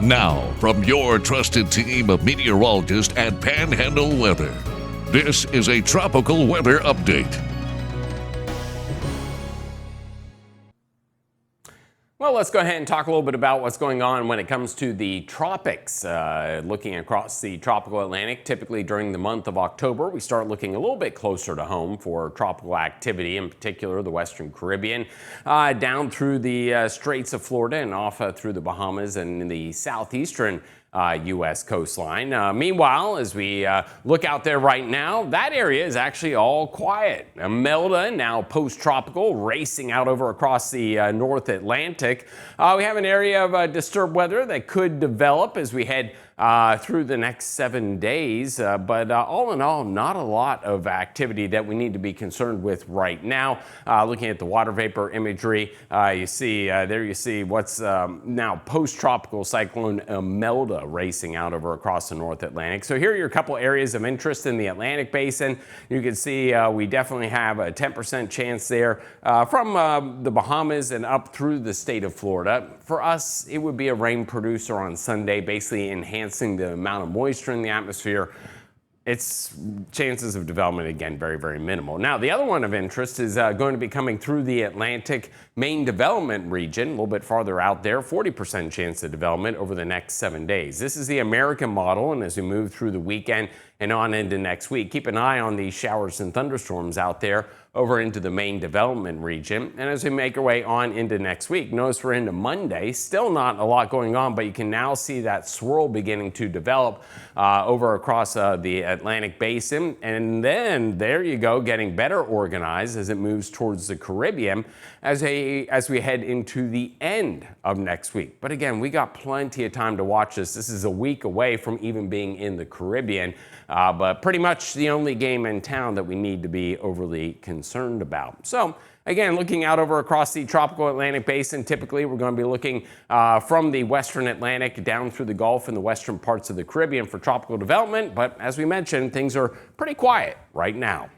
Now, from your trusted team of meteorologists at Panhandle Weather, this is a tropical weather update. Well, let's go ahead and talk a little bit about what's going on when it comes to the tropics. Looking across the tropical Atlantic, typically during the month of October, we start looking a little bit closer to home for tropical activity, in particular the Western Caribbean, down through the Straits of Florida and off through the Bahamas and in the southeastern U.S. coastline. Meanwhile, as we look out there right now, that area is actually all quiet. Imelda, now post-tropical, racing out over across the North Atlantic. We have an area of disturbed weather that could develop as we head through the next 7 days, but all in all, not a lot of activity that we need to be concerned with right now. Looking at the water vapor imagery, you see what's now post-tropical cyclone Imelda racing out over across the North Atlantic. So here are your couple areas of interest in the Atlantic basin. You can see we definitely have a 10% chance there from the Bahamas and up through the state of Florida. For us, it would be a rain producer on Sunday, basically enhancing the amount of moisture in the atmosphere. Its chances of development, again, very, very minimal. Now, the other one of interest is going to be coming through the Atlantic main development region, a little bit farther out there, 40% chance of development over the next 7 days. This is the American model, and as we move through the weekend and on into next week, keep an eye on these showers and thunderstorms out there over into the main development region. And as we make our way on into next week, notice we're into Monday, still not a lot going on, but you can now see that swirl beginning to develop over across the Atlantic basin. And then there you go, getting better organized as it moves towards the Caribbean as we head into the end of next week. But again, we got plenty of time to watch this. This is a week away from even being in the Caribbean, but pretty much the only game in town that we need to be overly concerned about. So again, looking out over across the tropical Atlantic basin, typically we're going to be looking from the western Atlantic down through the Gulf and the western parts of the Caribbean for tropical development. But as we mentioned, things are pretty quiet right now.